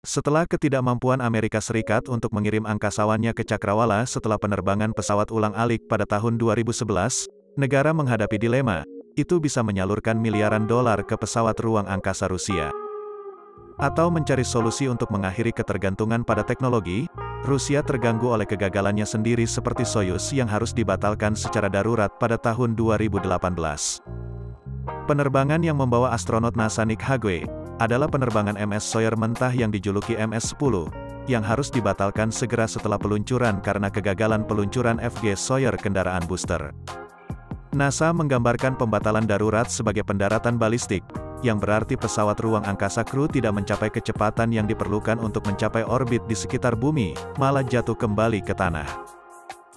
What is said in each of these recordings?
Setelah ketidakmampuan Amerika Serikat untuk mengirim angkasawannya ke Cakrawala setelah penerbangan pesawat ulang-alik pada tahun 2011, negara menghadapi dilema, itu bisa menyalurkan miliaran dolar ke pesawat ruang angkasa Rusia. Atau mencari solusi untuk mengakhiri ketergantungan pada teknologi, Rusia terganggu oleh kegagalannya sendiri seperti Soyuz yang harus dibatalkan secara darurat pada tahun 2018. Penerbangan yang membawa astronot NASA Nick Hague adalah penerbangan MS Sawyer mentah yang dijuluki MS-10, yang harus dibatalkan segera setelah peluncuran karena kegagalan peluncuran FG Sawyer kendaraan booster. NASA menggambarkan pembatalan darurat sebagai pendaratan balistik, yang berarti pesawat ruang angkasa kru tidak mencapai kecepatan yang diperlukan untuk mencapai orbit di sekitar bumi, malah jatuh kembali ke tanah.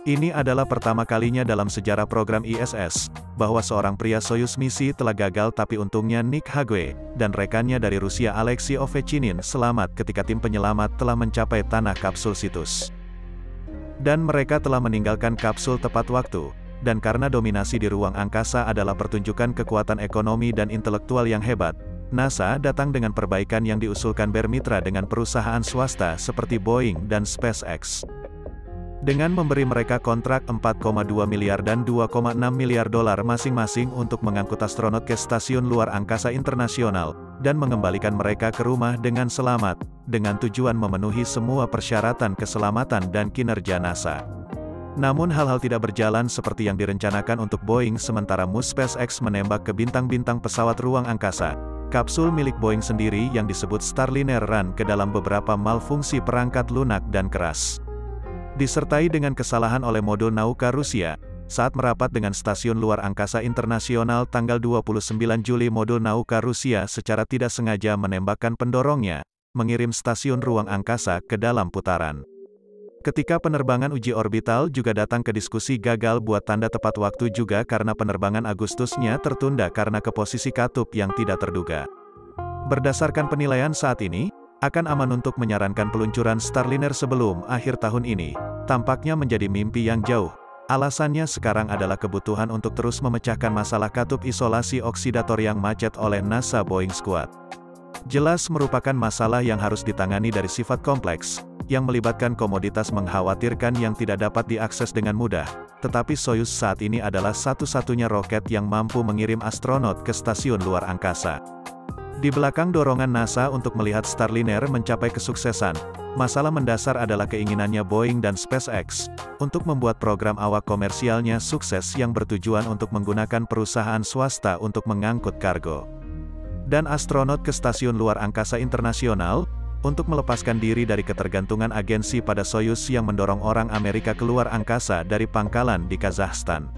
Ini adalah pertama kalinya dalam sejarah program ISS, bahwa seorang pria Soyuz misi telah gagal tapi untungnya Nick Hague, dan rekannya dari Rusia Alexei Ovechinin selamat ketika tim penyelamat telah mencapai tanah kapsul Situs. Dan mereka telah meninggalkan kapsul tepat waktu, dan karena dominasi di ruang angkasa adalah pertunjukan kekuatan ekonomi dan intelektual yang hebat, NASA datang dengan perbaikan yang diusulkan bermitra dengan perusahaan swasta seperti Boeing dan SpaceX. Dengan memberi mereka kontrak 4,2 miliar dan 2,6 miliar dolar masing-masing untuk mengangkut astronot ke stasiun luar angkasa internasional, dan mengembalikan mereka ke rumah dengan selamat, dengan tujuan memenuhi semua persyaratan keselamatan dan kinerja NASA. Namun hal-hal tidak berjalan seperti yang direncanakan untuk Boeing sementara SpaceX menembak ke bintang-bintang pesawat ruang angkasa. Kapsul milik Boeing sendiri yang disebut Starliner run ke dalam beberapa malfungsi perangkat lunak dan keras. Disertai dengan kesalahan oleh modul Nauka Rusia, saat merapat dengan stasiun luar angkasa internasional tanggal 29 Juli modul Nauka Rusia secara tidak sengaja menembakkan pendorongnya, mengirim stasiun ruang angkasa ke dalam putaran. Ketika penerbangan uji orbital juga datang ke diskusi gagal buat tanda tepat waktu juga karena penerbangan Agustusnya tertunda karena ke posisi katup yang tidak terduga. Berdasarkan penilaian saat ini, akan aman untuk menyarankan peluncuran Starliner sebelum akhir tahun ini, tampaknya menjadi mimpi yang jauh. Alasannya sekarang adalah kebutuhan untuk terus memecahkan masalah katup isolasi oksidator yang macet oleh NASA Boeing Squad. Jelas merupakan masalah yang harus ditangani dari sifat kompleks, yang melibatkan komoditas mengkhawatirkan yang tidak dapat diakses dengan mudah, tetapi Soyuz saat ini adalah satu-satunya roket yang mampu mengirim astronot ke stasiun luar angkasa. Di belakang dorongan NASA untuk melihat Starliner mencapai kesuksesan, masalah mendasar adalah keinginannya Boeing dan SpaceX untuk membuat program awak komersialnya sukses yang bertujuan untuk menggunakan perusahaan swasta untuk mengangkut kargo dan astronot ke stasiun luar angkasa internasional, untuk melepaskan diri dari ketergantungan agensi pada Soyuz yang mendorong orang Amerika keluar angkasa dari pangkalan di Kazakhstan.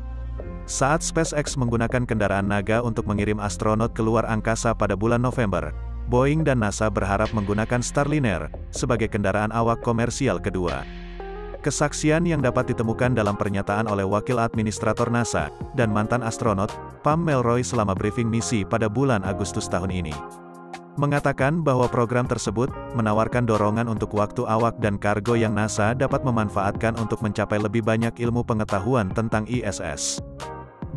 Saat SpaceX menggunakan kendaraan naga untuk mengirim astronot keluar angkasa pada bulan November, Boeing dan NASA berharap menggunakan Starliner sebagai kendaraan awak komersial kedua. Kesaksian yang dapat ditemukan dalam pernyataan oleh wakil administrator NASA dan mantan astronot, Pam Melroy selama briefing misi pada bulan Agustus tahun ini, mengatakan bahwa program tersebut menawarkan dorongan untuk waktu awak dan kargo yang NASA dapat memanfaatkan untuk mencapai lebih banyak ilmu pengetahuan tentang ISS.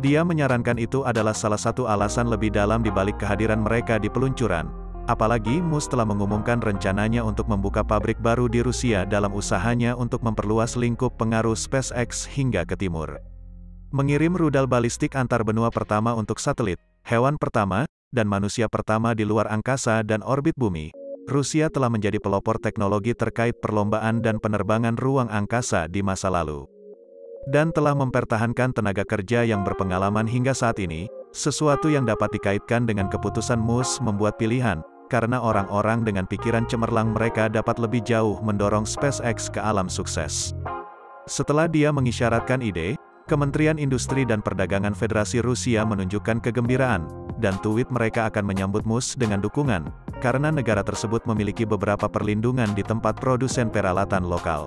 Dia menyarankan itu adalah salah satu alasan lebih dalam di balik kehadiran mereka di peluncuran, apalagi Musk telah mengumumkan rencananya untuk membuka pabrik baru di Rusia dalam usahanya untuk memperluas lingkup pengaruh SpaceX hingga ke timur. Mengirim rudal balistik antar benua pertama untuk satelit, hewan pertama, dan manusia pertama di luar angkasa dan orbit bumi, Rusia telah menjadi pelopor teknologi terkait perlombaan dan penerbangan ruang angkasa di masa lalu. Dan telah mempertahankan tenaga kerja yang berpengalaman hingga saat ini, sesuatu yang dapat dikaitkan dengan keputusan Musk membuat pilihan, karena orang-orang dengan pikiran cemerlang mereka dapat lebih jauh mendorong SpaceX ke alam sukses. Setelah dia mengisyaratkan ide, Kementerian Industri dan Perdagangan Federasi Rusia menunjukkan kegembiraan, dan tweet mereka akan menyambut Musk dengan dukungan, karena negara tersebut memiliki beberapa perlindungan di tempat produsen peralatan lokal.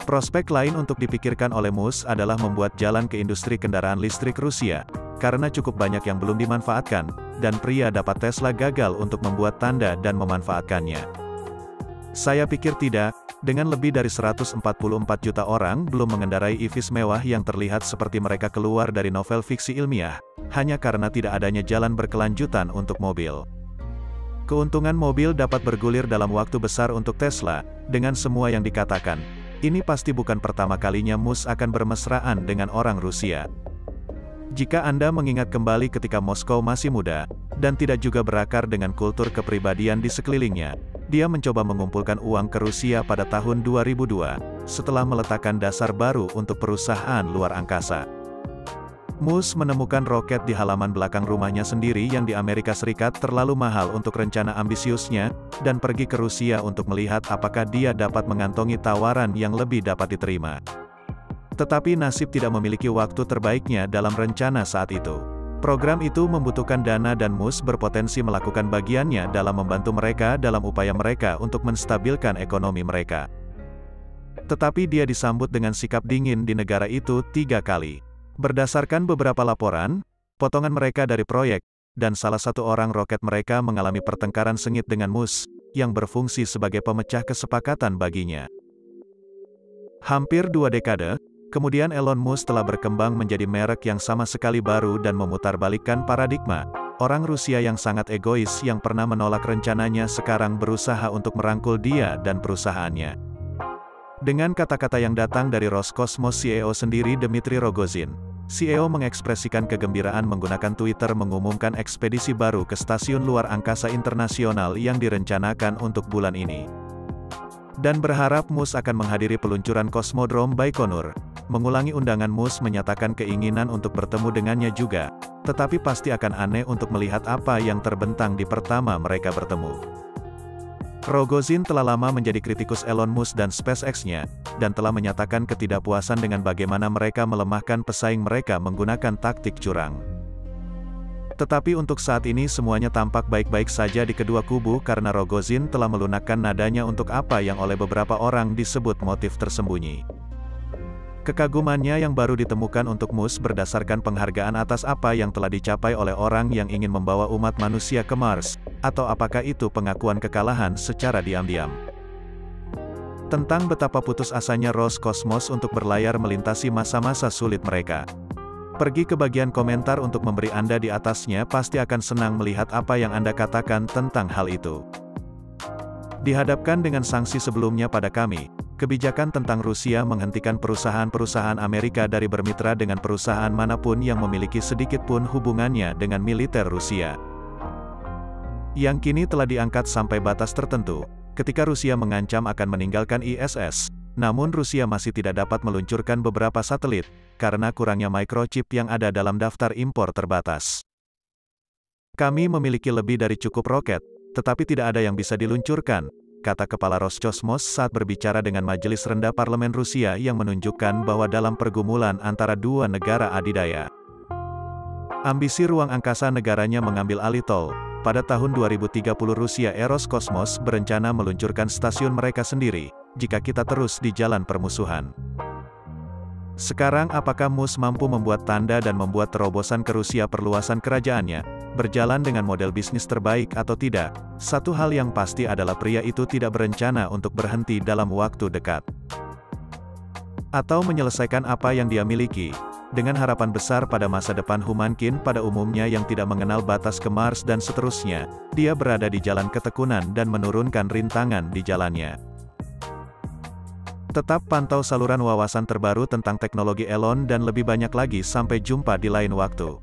Prospek lain untuk dipikirkan oleh Musk adalah membuat jalan ke industri kendaraan listrik Rusia, karena cukup banyak yang belum dimanfaatkan, dan pria dapat Tesla gagal untuk membuat tanda dan memanfaatkannya. Saya pikir tidak, dengan lebih dari 144 juta orang belum mengendarai EVs mewah yang terlihat seperti mereka keluar dari novel fiksi ilmiah, hanya karena tidak adanya jalan berkelanjutan untuk mobil. Keuntungan mobil dapat bergulir dalam waktu besar untuk Tesla, dengan semua yang dikatakan. Ini pasti bukan pertama kalinya Musk akan bermesraan dengan orang Rusia. Jika Anda mengingat kembali ketika Moskow masih muda, dan tidak juga berakar dengan kultur kepribadian di sekelilingnya, dia mencoba mengumpulkan uang ke Rusia pada tahun 2002, setelah meletakkan dasar baru untuk perusahaan luar angkasa. Musk menemukan roket di halaman belakang rumahnya sendiri yang di Amerika Serikat terlalu mahal untuk rencana ambisiusnya, dan pergi ke Rusia untuk melihat apakah dia dapat mengantongi tawaran yang lebih dapat diterima. Tetapi nasib tidak memiliki waktu terbaiknya dalam rencana saat itu. Program itu membutuhkan dana dan Musk berpotensi melakukan bagiannya dalam membantu mereka dalam upaya mereka untuk menstabilkan ekonomi mereka. Tetapi dia disambut dengan sikap dingin di negara itu 3 kali. Berdasarkan beberapa laporan, potongan mereka dari proyek, dan salah satu orang roket mereka mengalami pertengkaran sengit dengan Musk, yang berfungsi sebagai pemecah kesepakatan baginya. Hampir 2 dekade, kemudian Elon Musk telah berkembang menjadi merek yang sama sekali baru dan memutarbalikkan paradigma. Orang Rusia yang sangat egois yang pernah menolak rencananya sekarang berusaha untuk merangkul dia dan perusahaannya. Dengan kata-kata yang datang dari Roscosmos CEO sendiri Dmitry Rogozin, CEO mengekspresikan kegembiraan menggunakan Twitter mengumumkan ekspedisi baru ke stasiun luar angkasa internasional yang direncanakan untuk bulan ini. Dan berharap Musk akan menghadiri peluncuran Kosmodrome Baikonur. Mengulangi undangan Musk menyatakan keinginan untuk bertemu dengannya juga, tetapi pasti akan aneh untuk melihat apa yang terbentang di pertama mereka bertemu. Rogozin telah lama menjadi kritikus Elon Musk dan SpaceX-nya, dan telah menyatakan ketidakpuasan dengan bagaimana mereka melemahkan pesaing mereka menggunakan taktik curang. Tetapi untuk saat ini semuanya tampak baik-baik saja di kedua kubu karena Rogozin telah melunakkan nadanya untuk apa yang oleh beberapa orang disebut motif tersembunyi. Kekagumannya yang baru ditemukan untuk Musk berdasarkan penghargaan atas apa yang telah dicapai oleh orang yang ingin membawa umat manusia ke Mars, atau apakah itu pengakuan kekalahan secara diam-diam. Tentang betapa putus asanya Roscosmos untuk berlayar melintasi masa-masa sulit mereka. Pergi ke bagian komentar untuk memberi Anda di atasnya pasti akan senang melihat apa yang Anda katakan tentang hal itu. Dihadapkan dengan sanksi sebelumnya pada kami, kebijakan tentang Rusia menghentikan perusahaan-perusahaan Amerika dari bermitra dengan perusahaan manapun yang memiliki sedikit pun hubungannya dengan militer Rusia. Yang kini telah diangkat sampai batas tertentu, ketika Rusia mengancam akan meninggalkan ISS, namun Rusia masih tidak dapat meluncurkan beberapa satelit, karena kurangnya microchip yang ada dalam daftar impor terbatas. Kami memiliki lebih dari cukup roket, tetapi tidak ada yang bisa diluncurkan, kata Kepala Roscosmos saat berbicara dengan Majelis Rendah Parlemen Rusia yang menunjukkan bahwa dalam pergumulan antara dua negara adidaya, ambisi ruang angkasa negaranya mengambil alih tol. Pada tahun 2030 Rusia Roscosmos berencana meluncurkan stasiun mereka sendiri, jika kita terus di jalan permusuhan. Sekarang apakah Musk mampu membuat tanda dan membuat terobosan ke Rusia perluasan kerajaannya, berjalan dengan model bisnis terbaik atau tidak? Satu hal yang pasti adalah pria itu tidak berencana untuk berhenti dalam waktu dekat. Atau menyelesaikan apa yang dia miliki, dengan harapan besar pada masa depan humankind pada umumnya yang tidak mengenal batas ke Mars dan seterusnya, dia berada di jalan ketekunan dan menurunkan rintangan di jalannya. Tetap pantau saluran wawasan terbaru tentang teknologi Elon dan lebih banyak lagi sampai jumpa di lain waktu.